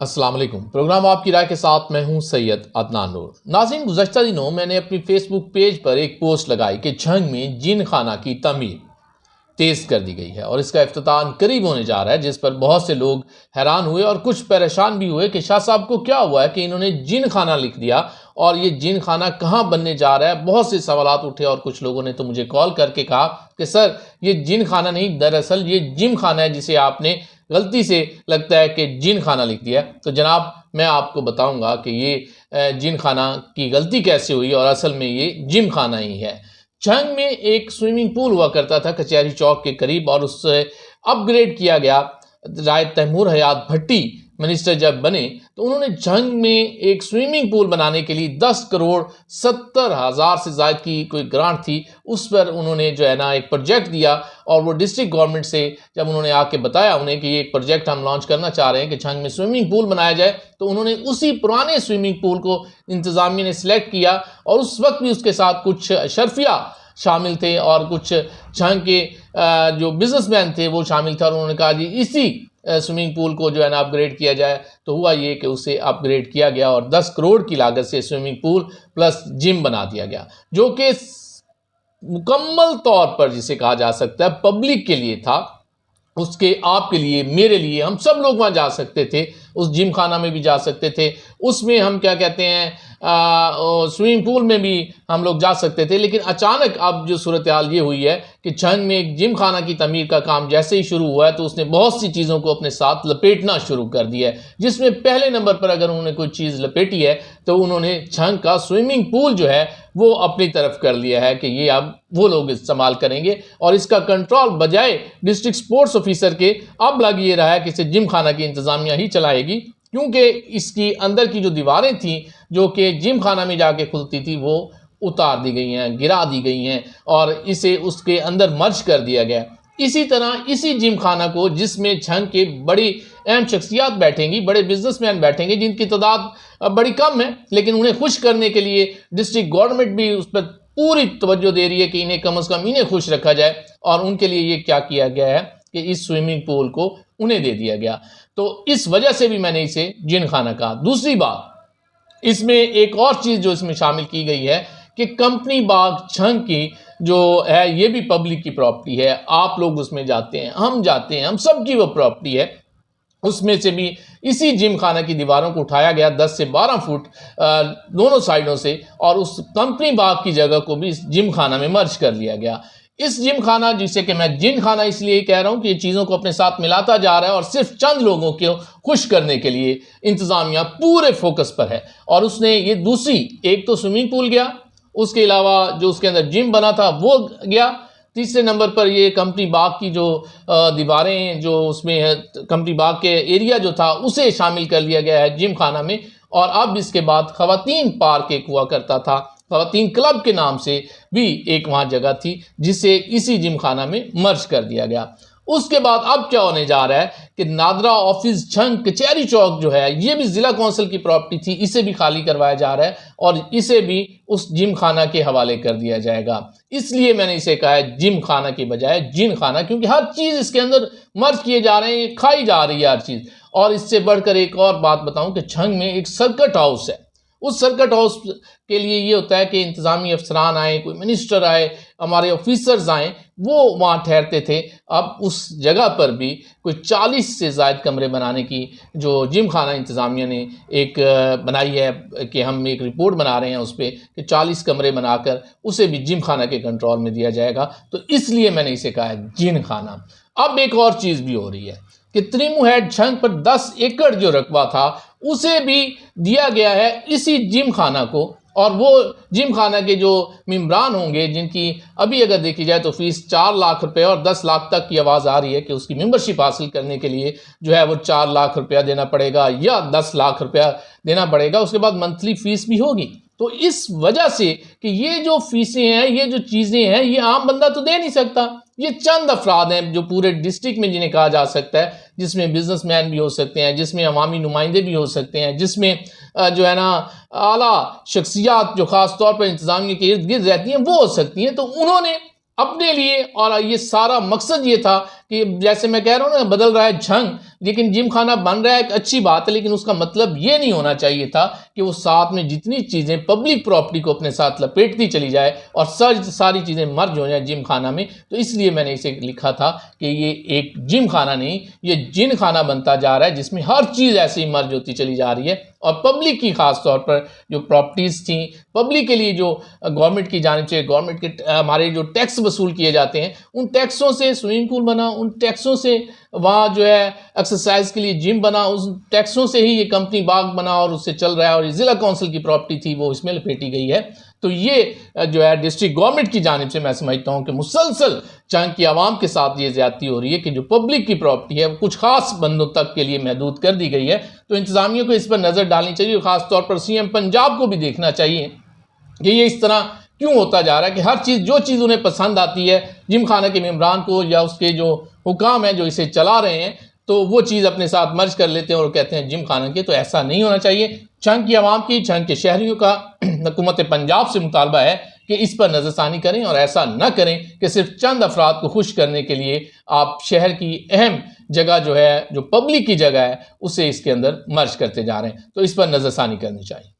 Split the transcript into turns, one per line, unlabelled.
अस्सलाम वालेकुम। प्रोग्राम आपकी राय के साथ मैं हूं सैयद अदनान नूर। नाज़रीन, गुज़श्ता दिनों मैंने अपनी फेसबुक पेज पर एक पोस्ट लगाई कि झंग में जिन खाना की तमीर तेज़ कर दी गई है और इसका इफ्तिताम करीब होने जा रहा है, जिस पर बहुत से लोग हैरान हुए और कुछ परेशान भी हुए कि शाह साहब को क्या हुआ है कि इन्होंने जिन खाना लिख दिया और ये जिन खाना कहाँ बनने जा रहा है। बहुत से सवालात उठे और कुछ लोगों ने तो मुझे कॉल करके कहा कि सर, ये जिन खाना नहीं, दरअसल ये जिम खाना है, जिसे आपने गलती से लगता है कि जिन खाना लिख दिया। तो जनाब, मैं आपको बताऊंगा कि ये जिन खाना की गलती कैसे हुई और असल में ये जिम खाना ही है। झंग में एक स्विमिंग पूल हुआ करता था कचहरी चौक के करीब और उससे अपग्रेड किया गया। राय तैमूर हयात भट्टी मिनिस्टर जब बने तो उन्होंने झंग में एक स्विमिंग पूल बनाने के लिए 10,70,00,000 से ज़ायद की कोई ग्रांट थी, उस पर उन्होंने जो है ना एक प्रोजेक्ट दिया। और वो डिस्ट्रिक्ट गवर्नमेंट से जब उन्होंने आके बताया उन्हें कि ये एक प्रोजेक्ट हम लॉन्च करना चाह रहे हैं कि झंग में स्विमिंग पूल बनाया जाए, तो उन्होंने उसी पुराने स्विमिंग पूल को इंतज़ामिया ने सिलेक्ट किया। और उस वक्त भी उसके साथ कुछ अशरफिया शामिल थे और कुछ झंग के जो बिजनेसमैन थे वो शामिल थे और उन्होंने कहा जी इसी स्विमिंग पूल को जो है ना अपग्रेड किया जाए। तो हुआ ये कि उसे अपग्रेड किया गया और 10 करोड़ की लागत से स्विमिंग पूल प्लस जिम बना दिया गया, जो कि मुकम्मल तौर पर जिसे कहा जा सकता है पब्लिक के लिए था। उसके आपके लिए, मेरे लिए, हम सब लोग वहाँ जा सकते थे, उस जिम खाना में भी जा सकते थे, उसमें हम क्या कहते हैं स्विमिंग पूल में भी हम लोग जा सकते थे। लेकिन अचानक अब जो सूरत हाल ये हुई है कि झंग में एक जिम खाना की तमीर का काम जैसे ही शुरू हुआ है तो उसने बहुत सी चीज़ों को अपने साथ लपेटना शुरू कर दिया है, जिसमें पहले नंबर पर अगर उन्होंने कोई चीज़ लपेटी है तो उन्होंने झंग का स्विमिंग पूल जो है वो अपनी तरफ कर लिया है कि ये अब वो लोग इस्तेमाल करेंगे और इसका कंट्रोल बजाय डिस्ट्रिक्ट स्पोर्ट्स ऑफिसर के अब लग ये रहा है कि इसे जिम खाना की इंतज़ामिया ही चलाएगी, क्योंकि इसकी अंदर की जो दीवारें थी जो कि जिम खाना में जाके खुलती थी वो उतार दी गई हैं, गिरा दी गई हैं और इसे उसके अंदर मर्ज कर दिया गया। इसी तरह इसी जिम खाना को, जिसमें झंग के बड़ी अहम शख्सियात बैठेंगी, बड़े बिजनेसमैन बैठेंगे जिनकी तादाद बड़ी कम है, लेकिन उन्हें खुश करने के लिए डिस्ट्रिक्ट गवर्नमेंट भी उस पर पूरी तवज्जो दे रही है कि इन्हें कम से कम इन्हें खुश रखा जाए। और उनके लिए ये क्या किया गया है कि इस स्विमिंग पूल को उन्हें दे दिया गया। तो इस वजह से भी मैंने इसे जिन खाना कहा। दूसरी बात, इसमें एक और चीज़ जो इसमें शामिल की गई है कि कंपनी बाग झंग की जो है ये भी पब्लिक की प्रॉपर्टी है। आप लोग उसमें जाते हैं, हम जाते हैं, हम सबकी वो प्रॉपर्टी है। उसमें से भी इसी जिम खाना की दीवारों को उठाया गया 10 से 12 फुट दोनों साइडों से और उस कंपनी बाग की जगह को भी इस जिम खाना में मर्ज कर लिया गया। इस जिम खाना, जिसे कि मैं जिन खाना इसलिए कह रहा हूँ कि ये चीज़ों को अपने साथ मिलाता जा रहा है और सिर्फ चंद लोगों को खुश करने के लिए इंतज़ामिया पूरे फोकस पर है। और उसने ये दूसरी, एक तो स्विमिंग पूल गया, उसके अलावा जो उसके अंदर जिम बना था वो गया, तीसरे नंबर पर ये कंपनी बाग की जो दीवारें जो उसमें है, कंपनी बाग के एरिया जो था उसे शामिल कर लिया गया है जिम खाना में। और अब इसके बाद ख़वातीन पार्क एक हुआ करता था, ख़वातीन क्लब के नाम से भी एक वहाँ जगह थी, जिसे इसी जिम खाना में मर्ज कर दिया गया। उसके बाद अब क्या होने जा रहा है कि नादरा ऑफिस झंग कचहरी चौक जो है ये भी ज़िला कौंसिल की प्रॉपर्टी थी, इसे भी खाली करवाया जा रहा है और इसे भी उस जिम खाना के हवाले कर दिया जाएगा। इसलिए मैंने इसे कहा है जिम खाना के बजाय जिन खाना, क्योंकि हर चीज़ इसके अंदर मर्ज किए जा रहे हैं, ये खाई जा रही है हर चीज़। और इससे बढ़कर एक और बात बताऊं कि झंग में एक सर्किट हाउस है। उस सर्किट हाउस के लिए ये होता है कि इंतज़ामी अफसरान आए, कोई मिनिस्टर आए, हमारे ऑफिसर्स आए, वो वहाँ ठहरते थे। अब उस जगह पर भी कोई 40 से ज़ायद कमरे बनाने की जो जिम खाना इंतज़ामिया ने एक बनाई है कि हम एक रिपोर्ट बना रहे हैं उस पर कि 40 कमरे बनाकर उसे भी जिम खाना के कंट्रोल में दिया जाएगा। तो इसलिए मैंने इसे कहा है जिन खाना। अब एक और चीज़ भी हो रही है कि त्रिमु हेड झंग पर 10 एकड़ जो रकबा था उसे भी दिया गया है इसी जिम खाना को। और वो जिम खाना के जो मेंबरान होंगे, जिनकी अभी अगर देखी जाए तो फीस 4 लाख रुपए और 10 लाख तक की आवाज़ आ रही है कि उसकी मेंबरशिप हासिल करने के लिए जो है वो 4 लाख रुपया देना पड़ेगा या 10 लाख रुपया देना पड़ेगा। उसके बाद मंथली फ़ीस भी होगी। तो इस वजह से कि ये जो फीसें हैं, ये जो चीज़ें हैं, ये आम बंदा तो दे नहीं सकता। ये चंद अफराद हैं जो पूरे डिस्ट्रिक्ट में जिन्हें कहा जा सकता है, जिसमें बिजनेसमैन भी हो सकते हैं, जिसमें अवामी नुमाइंदे भी हो सकते हैं, जिसमें जो है ना आला शख्सियात जो ख़ास तौर पर इंतज़ामिया के इर्द गिर्द रहती हैं वो हो सकती हैं। तो उन्होंने अपने लिए, और ये सारा मकसद ये था कि जैसे मैं कह रहा हूँ ना बदल रहा है झंग, लेकिन जिम खाना बन रहा है एक अच्छी बात है, लेकिन उसका मतलब ये नहीं होना चाहिए था कि वो साथ में जितनी चीज़ें पब्लिक प्रॉपर्टी को अपने साथ लपेटती चली जाए और सारी चीज़ें मर्ज हो जाए जिम खाना में। तो इसलिए मैंने इसे लिखा था कि ये एक जिम खाना नहीं, ये जिन खाना बनता जा रहा है जिसमें हर चीज़ ऐसे ही मर्ज होती चली जा रही है। और पब्लिक की खास तौर पर जो प्रॉपर्टीज़ थी, पब्लिक के लिए जो गवर्नमेंट की जानिब से गवर्नमेंट के हमारे जो टैक्स वसूल किए जाते हैं, उन टैक्सों से स्विमिंग पूल बना, उन टैक्सों से वहाँ जो है एक्सरसाइज के लिए जिम बना, उस टैक्सों से ही ये कंपनी बाग बना और उससे चल रहा है, और ये ज़िला कौंसिल की प्रॉपर्टी थी वो इसमें लपेटी गई है। तो ये जो है डिस्ट्रिक्ट गवर्नमेंट की जानिब से मैं समझता हूँ कि मुसलसल चंद की आवाम के साथ ये ज्यादती हो रही है कि जो पब्लिक की प्रॉपर्टी है वो कुछ खास बंदों तक के लिए महदूद कर दी गई है। तो इंतजामिया को इस पर नज़र डालनी चाहिए और ख़ास तौर पर सीएम पंजाब को भी देखना चाहिए कि ये इस तरह क्यों होता जा रहा है कि हर चीज़ जो चीज़ उन्हें पसंद आती है जिम खाना के मेम्बरान को या उसके जो हुकाम हैं जो इसे चला रहे हैं, तो वो चीज़ अपने साथ मर्ज कर लेते हैं और कहते हैं जिम खाना के। तो ऐसा नहीं होना चाहिए। छंग की आवाम की, छंग के शहरियों का हुकूमत पंजाब से मुतालबा है कि इस पर नज़रसानी करें और ऐसा न करें कि सिर्फ चंद अफराद को खुश करने के लिए आप शहर की अहम जगह जो है, जो पब्लिक की जगह है, उसे इसके अंदर मर्ज करते जा रहे हैं। तो इस पर नज़रसानी करनी चाहिए।